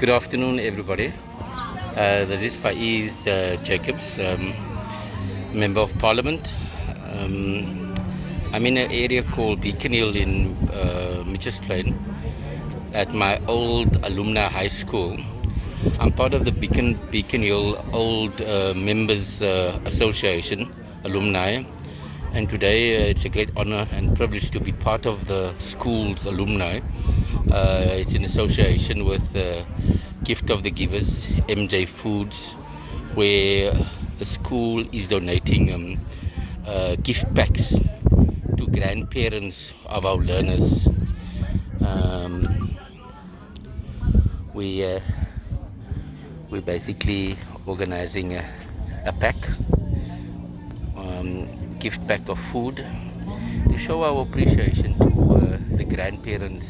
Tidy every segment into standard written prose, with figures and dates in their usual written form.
Good afternoon, everybody. This is Faiz Jacobs, Member of Parliament. I'm in an area called Beacon Hill in Mitchell's Plain at my old alumni high school. I'm part of the Beacon Hill Old Members Association alumni, and today it's a great honor and privilege to be part of the school's alumni. It's in association with Gift of the Givers, MJ Foods, where the school is donating gift packs to grandparents of our learners. We're basically organizing a pack, gift pack of food to show our appreciation to the grandparents.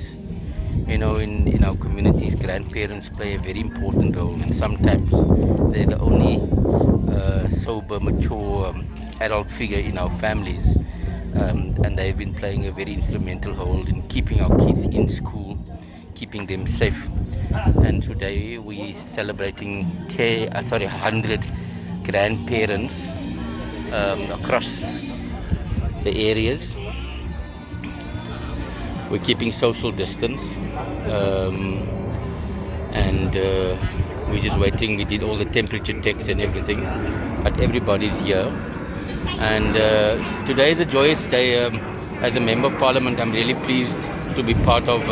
You know, in our communities, grandparents play a very important role, and sometimes they're the only sober, mature adult figure in our families, and they've been playing a very instrumental role in keeping our kids in school, keeping them safe. And today we're celebrating 100 grandparents across the areas. We're keeping social distance, and we're just waiting. We did all the temperature checks and everything, but everybody's here. And today is a joyous day. As a member of parliament, I'm really pleased to be part of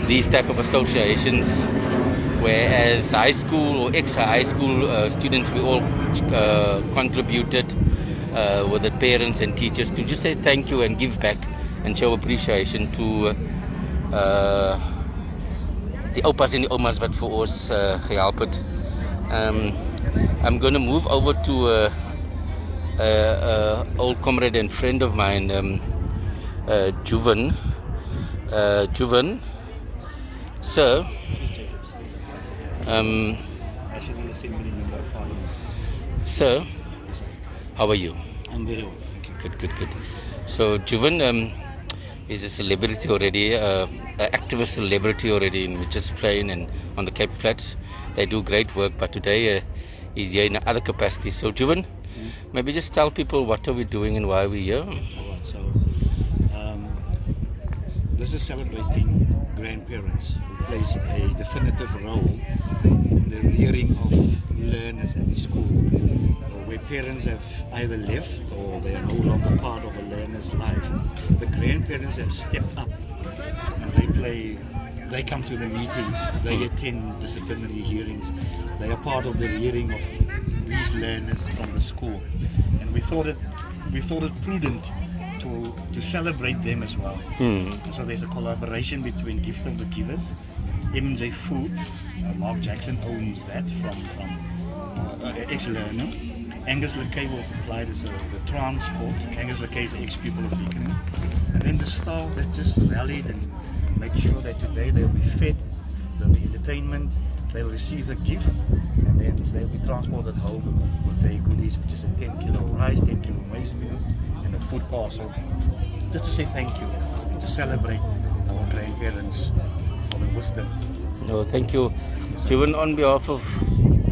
these type of associations, whereas high school or ex-high school students, we all contributed with the parents and teachers to just say thank you and give back and show appreciation to die oupas en die omas wat vir ons gehelp het. I'm going to move over to old comrade and friend of mine, Juvan. Sir, sir, how are you? I'm very well, thank you. Good. So Juvan is a celebrity already, an activist celebrity already in Mitchell's Plain and on the Cape Flats. They do great work, but today he's here in another capacity. So Juvan, maybe just tell people what are we doing and why we're here. Alright, so this is celebrating grandparents who plays a definitive role in the rearing of learners at the school, where parents have either left or they are no longer part of a learner's life. The grandparents have stepped up and they come to the meetings, they attend disciplinary hearings, they are part of the rearing of these learners from the school. And we thought it prudent to celebrate them as well. So there's a collaboration between Gift of the Givers, MJ Foods, Mark Jackson owns that from ex-learner. Angus Lakay will supply the transport. Angus Lakay is an ex-pupil of Beacon Hill. And then the staff that just rallied and made sure that today they'll be fed, there'll be entertainment, they'll receive the gift, and then they'll be transported home with their goodies, which is a 10-kilo rice, 10-kilo maize meal, and a food parcel, just to say thank you, to celebrate our grandparents for the wisdom. No, thank you. Juvan, on behalf of,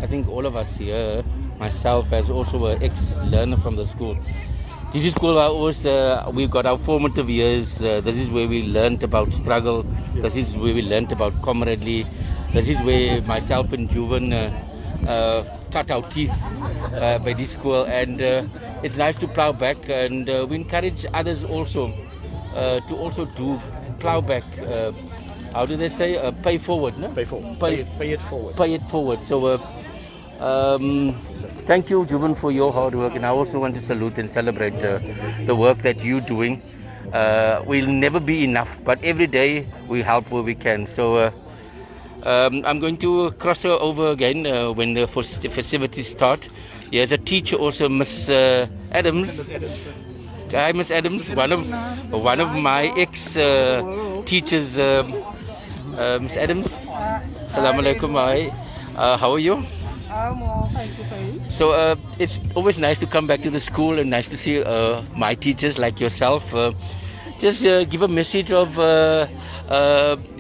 I think, all of us here, myself as also an ex-learner from the school, this is school we've got our formative years. This is where we learned about struggle. This is where we learned about camaraderie. This is where myself and Juvan cut our teeth by this school, and it's nice to plow back, and we encourage others also to also do plow back. How do they say? Pay forward, no? Pay it forward. Pay it forward. So thank you, Juvan, for your hard work, and I also want to salute and celebrate the work that you're doing. We'll never be enough, but every day we help where we can. So I'm going to cross her over again when the festivities start. Here's a teacher also, Miss Adams. Hi, Miss Adams, one of my ex teachers. Miss Adams, Assalamu alaikum. Hi, how are you? So it's always nice to come back to the school and nice to see my teachers like yourself. just give a message of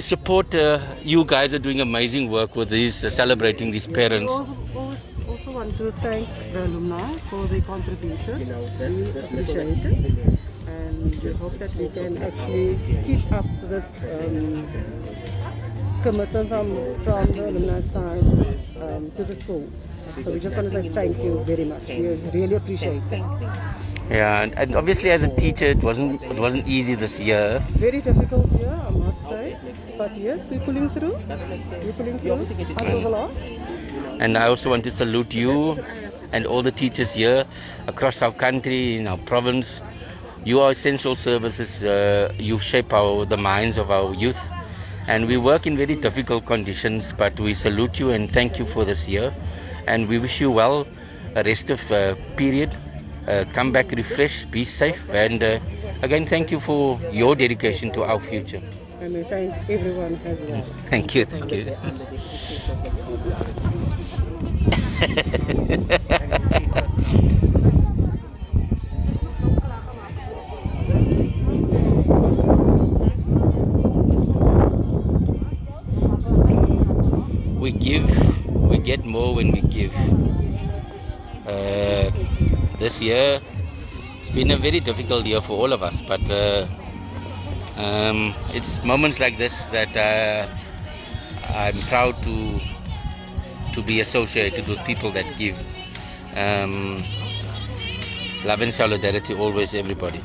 support. You guys are doing amazing work with these, celebrating these parents. Also want to thank the alumni for their contribution. We appreciate it, and we hope that we can actually keep up this commitment from the alumni side to the school. So we just want to say thank you very much. We really appreciate it. Yeah, and obviously as a teacher, it wasn't easy this year. Very difficult year, I must say. But yes, we're pulling through. Until the last. And I also want to salute you and all the teachers here across our country, in our province. You are essential services. You shape the minds of our youth. And we work in very difficult conditions, but we salute you and thank you for this year. And we wish you well a rest of period. Come back refreshed, be safe, and again thank you for your dedication to our future. And we thank everyone as well. Thank you, thank you. We get more when we give. This year, it's been a very difficult year for all of us, but it's moments like this that I'm proud to be associated with people that give. Love and solidarity always, everybody.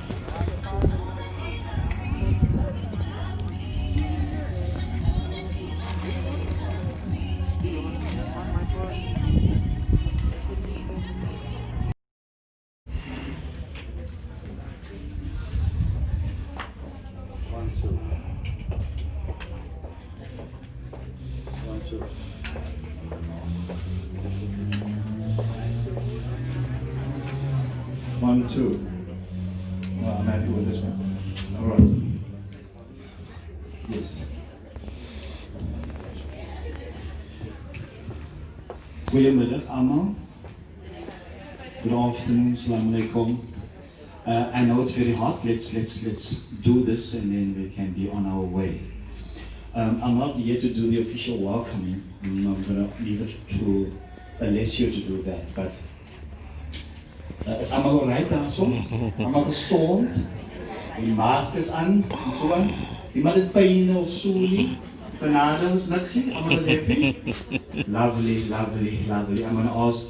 One, two. Well, I'm happy with this one. All right. Yes. Goedemiddag allemaal. Good afternoon. Assalamu alaikum. I know it's very hot. Let's do this, and then we can be on our way. I'm not here to do the official welcoming. I'm going to leave it to Alessio to do that. But is allemaal alright daar zo? Allemaal gezond? Die maskers aan en zo aan? Iemand het pijn of zo niet? Bananas, niks nie? Allemaal is happy? Lovely, lovely, lovely. I'm going to ask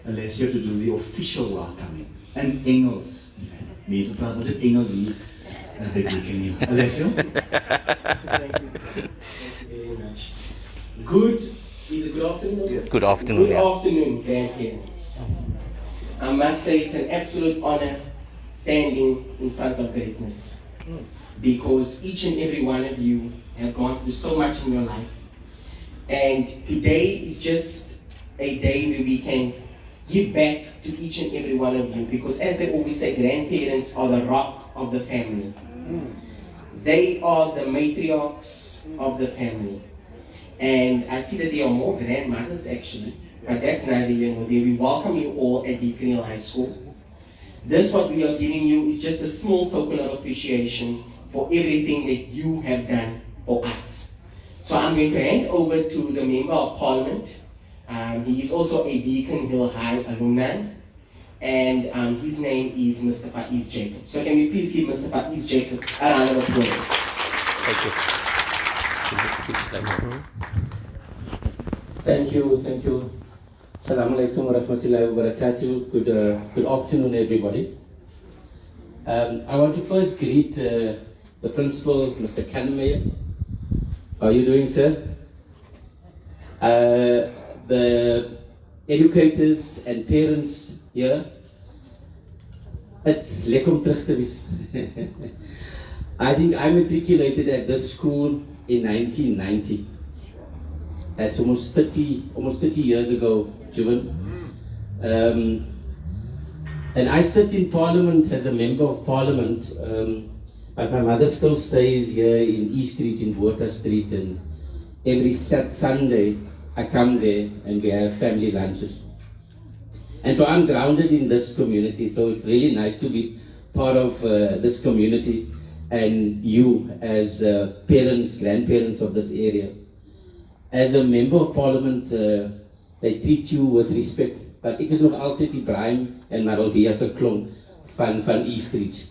Alessio to do the official welcoming. In Engels. Mensen praten met het Engels hier. Dat weet ik niet. Alessio? Thank you very much. Good afternoon. Yes. Good afternoon. Good afternoon, grandparents. I must say it's an absolute honor standing in front of greatness, because each and every one of you have gone through so much in your life, and today is just a day where we can give back to each and every one of you, because as they always say, grandparents are the rock of the family. They are the matriarchs of the family. And I see that there are more grandmothers actually, but that's neither here nor there. We welcome you all at Beacon Hill High School. This, what we are giving you, is just a small token of appreciation for everything that you have done for us. So I'm going to hand over to the Member of Parliament. He is also a Beacon Hill High alumni, and his name is Mr. Faiz Jacob. So can we please give Mr. Faiz Jacob a round of applause? Thank you. Thank you. Assalamu alaikum wa rahmatullahi wa barakatuh. Good afternoon, everybody. I want to first greet the principal, Mr. Kanmeyer. How are you doing, sir? The educators and parents here. It's lekker om terug te wees. I think I matriculated at this school in 1990. That's almost 30 years ago, Juven. And I sit in Parliament as a Member of Parliament, but my mother still stays here in East Street, in Water Street, and every Sunday I come there and we have family lunches. And so I'm grounded in this community, so it's really nice to be part of this community. and you as parents, grandparents of this area. As a member of parliament, they treat you with respect. But ek is nog altyd die Brian en Maraldia se klomp van Eastridge.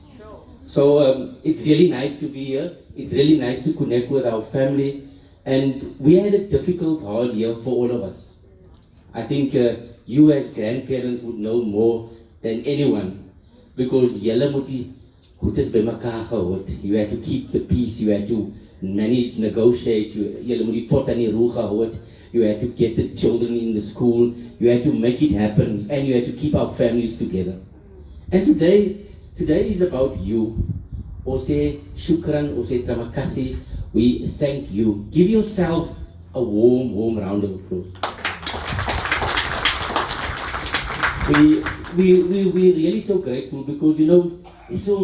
So it's really nice to be here. It's really nice to connect with our family. And we had a difficult, hard year for all of us. I think you as grandparents would know more than anyone, because julle moet die goedes by mekaar gehou het. You had to keep the peace, you had to manage, negotiate, julle moet die pot aan die roer gehou het. You had to get the children in the school, you had to make it happen, and you had to keep our families together. And today is about you. Ose shukran, ose tamakasi, we thank you. Give yourself a warm, warm round of applause. We're really so grateful, because there's so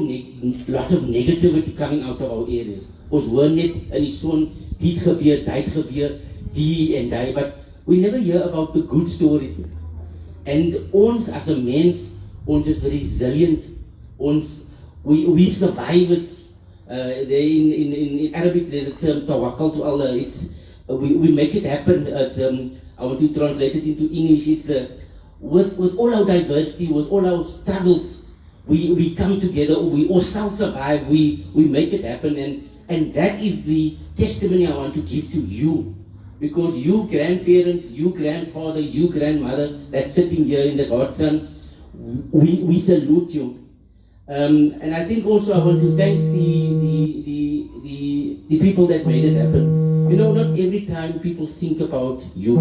lot of negativity coming out of our areas. Ons hoor net in die son, dit gebeur, dit gebeur, die en die, but we never hear about the good stories. And ons as a mens, ons is resilient. We survivors. In Arabic there's a term tawakkal to Allah. We make it happen. I want to translate it into English. It's with all our diversity, with all our struggles, we come together. We all self-survive. We make it happen, and that is the testimony I want to give to you, because you grandparents, you grandfather, you grandmother that's sitting here in this hot sun, we salute you. And I think also I want to thank the people that made it happen. Not every time people think about you.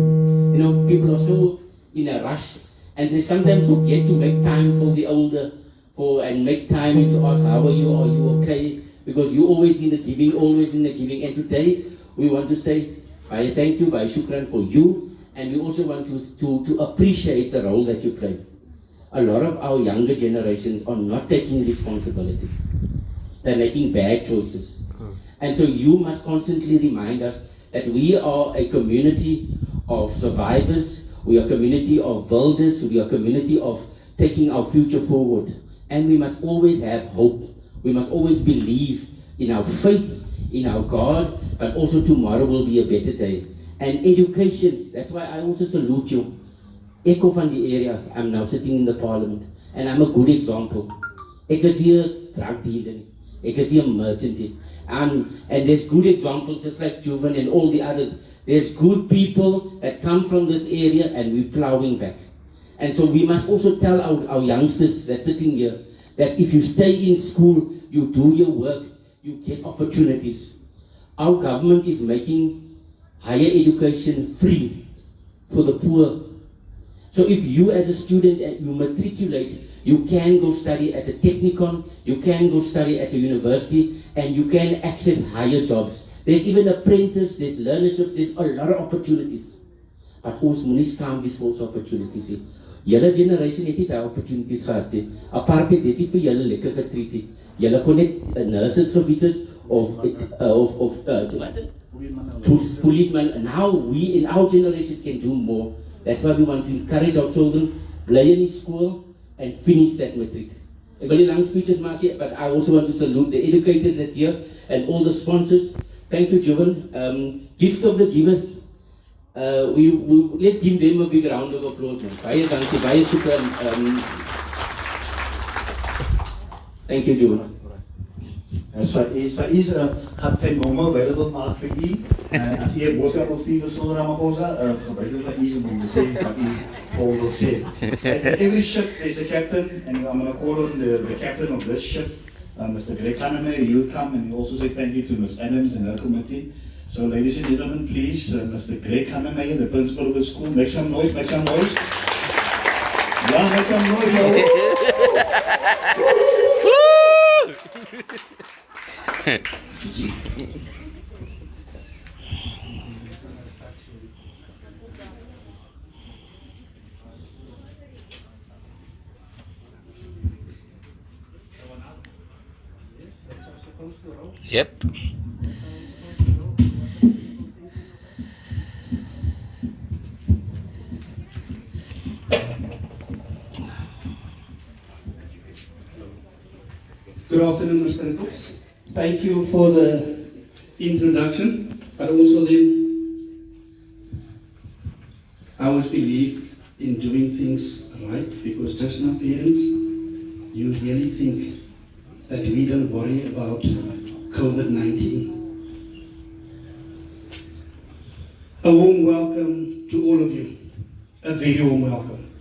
People are so in a rush, and they sometimes forget to make time for the older, and make time to ask, how are you? Are you okay? Because you're always in the giving, always in the giving. And today we want to say, I thank you, by shukran for you, and we also want to appreciate the role that you play. A lot of our younger generations are not taking responsibility. They're making bad choices. And so you must constantly remind us that we are a community of survivors, we are a community of builders, we are a community of taking our future forward. And we must always have hope. We must always believe in our faith, in our God, but also tomorrow will be a better day. And education, that's why I also salute you. Echo van the area, I'm now sitting in the parliament, and I'm a good example. Ek is hier drug dealer, ek is hier merchant, and there's good examples just like Juven and all the others. There's good people that come from this area, and we're plowing back. And so we must also tell our youngsters that's sitting here that if you stay in school, you do your work, you get opportunities. Our government is making higher education free for the poor. So if you as a student, you matriculate, you can go study at a technicon, you can go study at a university, and you can access higher jobs. There's even apprentice, there's learnership, there's a lot of opportunities. But ons moet nie skaam wees vir ons opportunities nie. Julle generation het nie daai opportunities gehad nie. Apartheid het nie vir julle lekker getreat nie. Julle kon net nurses gewees is of policemen. Now we in our generation can do more. That's why we want to encourage our children, play in school and finish that matric. Ek wil nie lang speeches maak hier, but I also want to salute the educators that's here and all the sponsors. Thank you, Jovan. Gift of the givers. Let's give them a big round of applause. Baie dankie, baie super. Thank you, Jovan. As far as gaat zijn mama available maak vir u. As jy 'n boodskap wil stuur vir Cyril Ramaphosa, gebruik dit vir u om te sê wat u wil sê. At every ship there's a captain, and I'm going to call on the captain of this ship, Mr. Greg Hannemer. He'll come and he'll also say thank you to Ms. Adams and her committee. So ladies and gentlemen, please, Mr. Greg Hannemer, the principal of the school, make some noise, make some noise. Yeah, make some noise. Yep. Good afternoon, Mr. Nichols. thank you for the introduction, but also then I always believe in doing things right, because just now, parents, you really think that we don't worry about COVID-19. A warm welcome to all of you, a very warm welcome.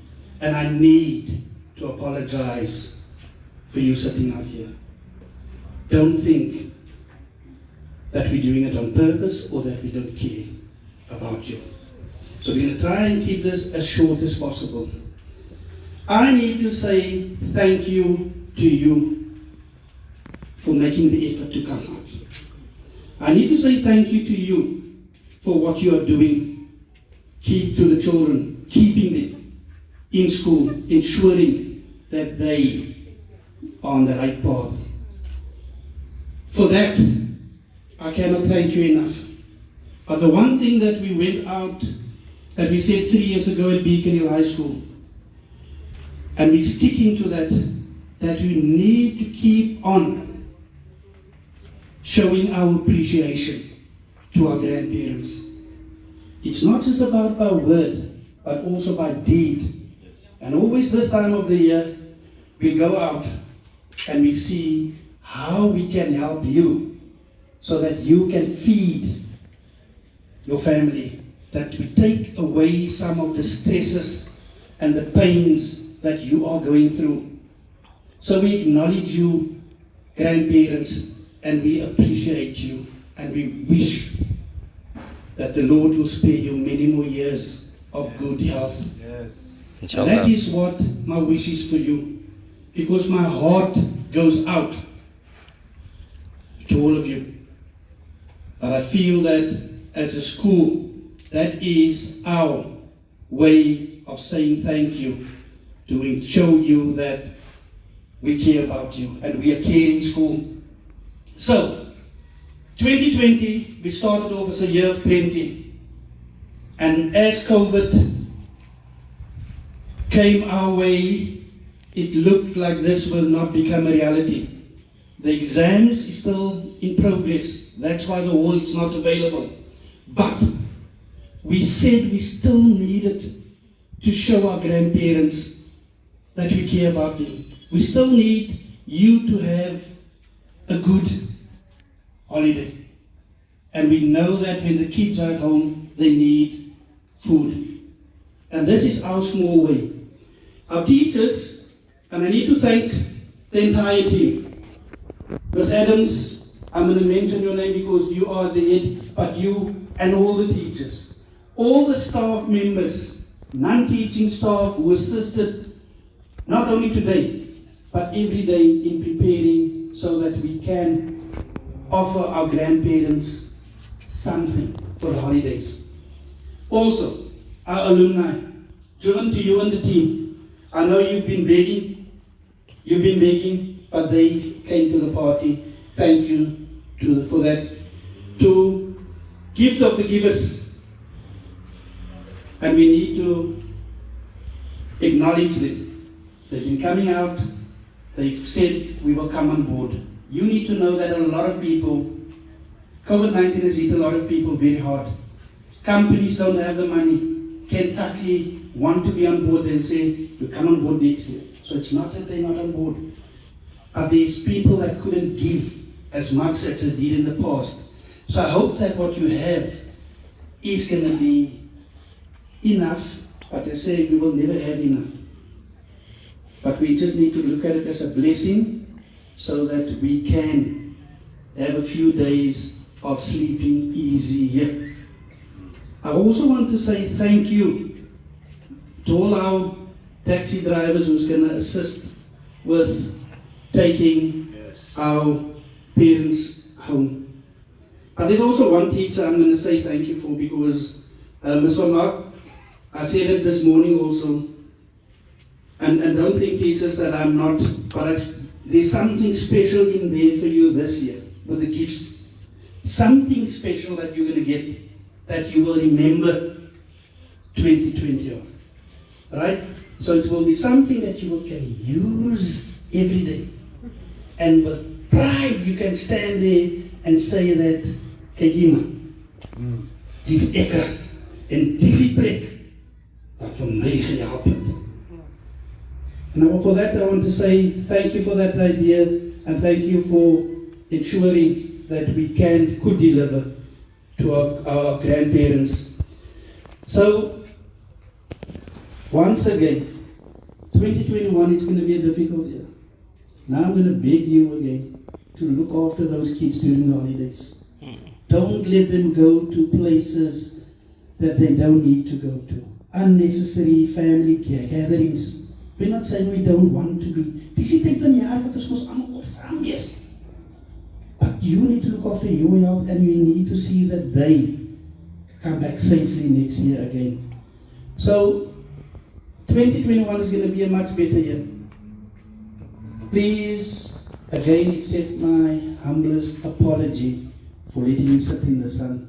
And I need to apologize for you sitting out here. Don't think that we're doing it on purpose or that we don't care about you. So we're going to try and keep this as short as possible. I need to say thank you to you for making the effort to come out. I need to say thank you to you for what you are doing. Keep to the children, keeping them in school, ensuring that they are on the right path. For that, I cannot thank you enough. But the one thing that we went out, that we said 3 years ago at Beacon Hill High School, and we're sticking to that, that we need to keep on showing our appreciation to our grandparents. It's not just about our word, but also by deed. And always this time of the year, we go out and we see how we can help you so that you can feed your family, that we take away some of the stresses and the pains that you are going through. So we acknowledge you, grandparents, and we appreciate you, and we wish that the Lord will spare you many more years of good health. Yes. And that is what my wish is for you, because my heart goes out to all of you. But I feel that as a school, that is our way of saying thank you, to show you that we care about you and we are caring school. So, 2020, we started off as a year of plenty. And as COVID came our way, it looked like this will not become a reality. The exams is still in progress. That's why the hall is not available. But we said we still needed to show our grandparents that we care about them. We still need you to have a good holiday. And we know that when the kids are at home, they need food. And this is our small way. Our teachers, and I need to thank the entire team. Ms. Adams, I'm going to mention your name because you are the head, but you and all the teachers, all the staff members, non-teaching staff who assisted not only today, but every day in preparing so that we can offer our grandparents something for the holidays. Also, our alumni, driven to you and the team. I know you've been begging, but they came to the party. Thank you for that. To gift of the givers, and we need to acknowledge them. They've been coming out, they've said we will come on board. You need to know that a lot of people, COVID-19 has hit a lot of people very hard. Companies don't have the money. Kentucky want to be on board and say, you come on board next year. So it's not that they're not on board. But there's people that couldn't give as much as they did in the past. So I hope that what you have is going to be enough, but they say we will never have enough. But we just need to look at it as a blessing so that we can have a few days of sleeping easy here. I also want to say thank you to all our taxi drivers who's going to assist with taking our parents home. But there's also one teacher I'm going to say thank you for, because Ms. Mark, I said it this morning also, and don't think teachers that I'm not, but there's something special in there for you this year with the gifts. Something special that you're going to get that you will remember 2020 of. Right? So it will be something that you can use every day. And with pride you can stand there and say that, kyk hier man, dis ekker en die plek wat vir my gehelp het. And for that I want to say thank you for that idea and thank you for ensuring that we could deliver to our grandparents. So, once again, 2021 is going to be a difficult year. Now I'm going to beg you again to look after those kids during the holidays. Don't let them go to places that they don't need to go to. Unnecessary family gatherings. We're not saying we don't want to be. Dis die tyd van die jaar wat ons mos almal saam is. But you need to look after your health and you need to see that they come back safely next year again. So, 2021 is going to be a much better year. Please, again, accept my humblest apology for letting you sit in the sun.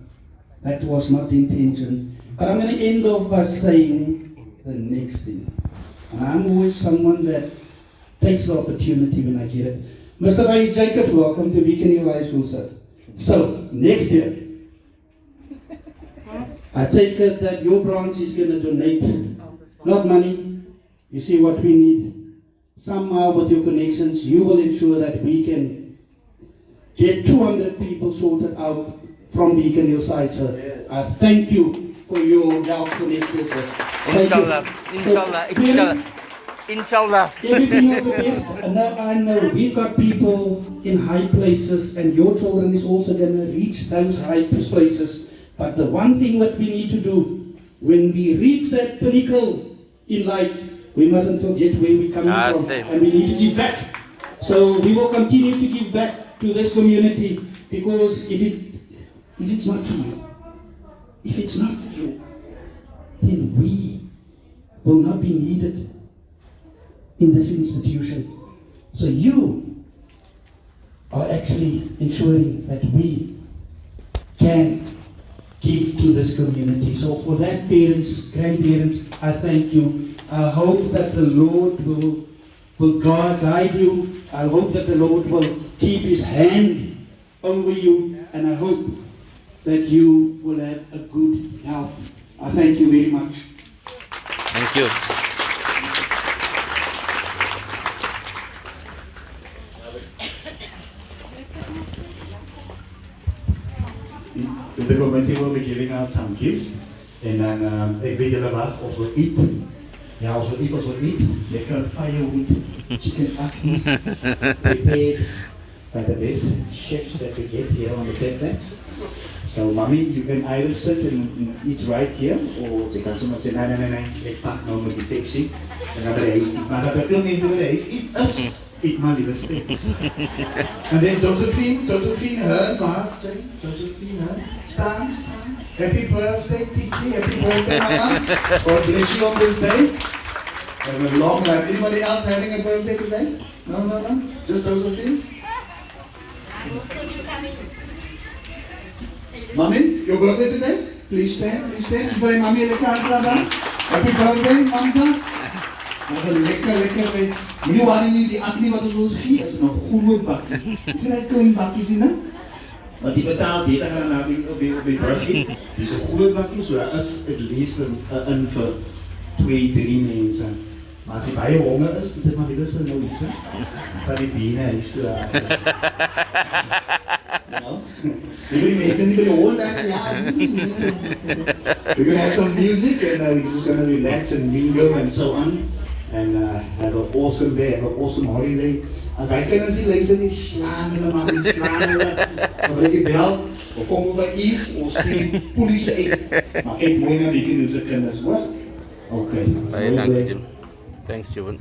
That was not the intention. But I'm going to end off by saying the next thing. And I'm always someone that takes the opportunity when I get it. Mr. Vice Jacob, welcome to Beacon Hill High School, sir. So, next year, I take it that your branch is going to donate, not money. You see what we need. Somehow with your connections, you will ensure that we can get 200 people sorted out from Beacon Hill side, sir. Yes. I thank you for your help for next year, sir. Thank you. Inshallah. Everything of the best. And now I know we've got people in high places and your children is also going to reach those high places. But the one thing that we need to do, when we reach that pinnacle in life, we mustn't forget where we're coming from. Same. And we need to give back. So we will continue to give back to this community because if it's not for you, then we will not be needed in this institution. So you are actually ensuring that we can give to this community. So for that, parents, grandparents, I thank you. I hope that the Lord will guide you. I hope that the Lord will keep His hand over you, and I hope that you will have a good health. I thank you very much. Thank you. The committee will be giving out some gifts. En dan, ik weet jullie wat, als we eten. Ja, als we eten, lekker firewood, chicken acne, prepared by the best chefs that we get here on the Fairfax. So, mommy, you can either sit and eat right here, or they can someone say, nee, ik pak nou met die taxi. En dan bij de huis eet. Maar dat er veel mensen bij de huis eet maar liever steeds. And then Josephine, her, Josephine, stand. Happy birthday, Titi, happy birthday, Mama. God bless you on this day. Have a long life. Anybody else having a birthday today? No? Just Josephine? I'm also becoming. Mommy, your birthday today? Please stand. Before mommy the card, happy birthday, Mamsa. Lekker. Meneer, waar nie die acne wat ons gee, is nog groot bakkie. Sien hy klein bakkies hier, né? Want die betaal dit gaan na op die birthday. Dis 'n groot bakkie, so daar is at least 'n vir 2-3 mense. Maar as jy baie honger is, moet jy maar liewer nou iets, hè? Van die bene is toe. Die mense nie by die whole dag, ja. We're gonna have some music and we're just gonna relax and mingle and so on. And have an awesome day, have an awesome holiday. As I can see, luister nie slaan hulle, gebruik die bel, of kom over iets, of stuur polisie uit. Maar kyk mooi na die kinders se kinders, hoor? Okay. Baie dankie, Jim. Thanks, Jovan.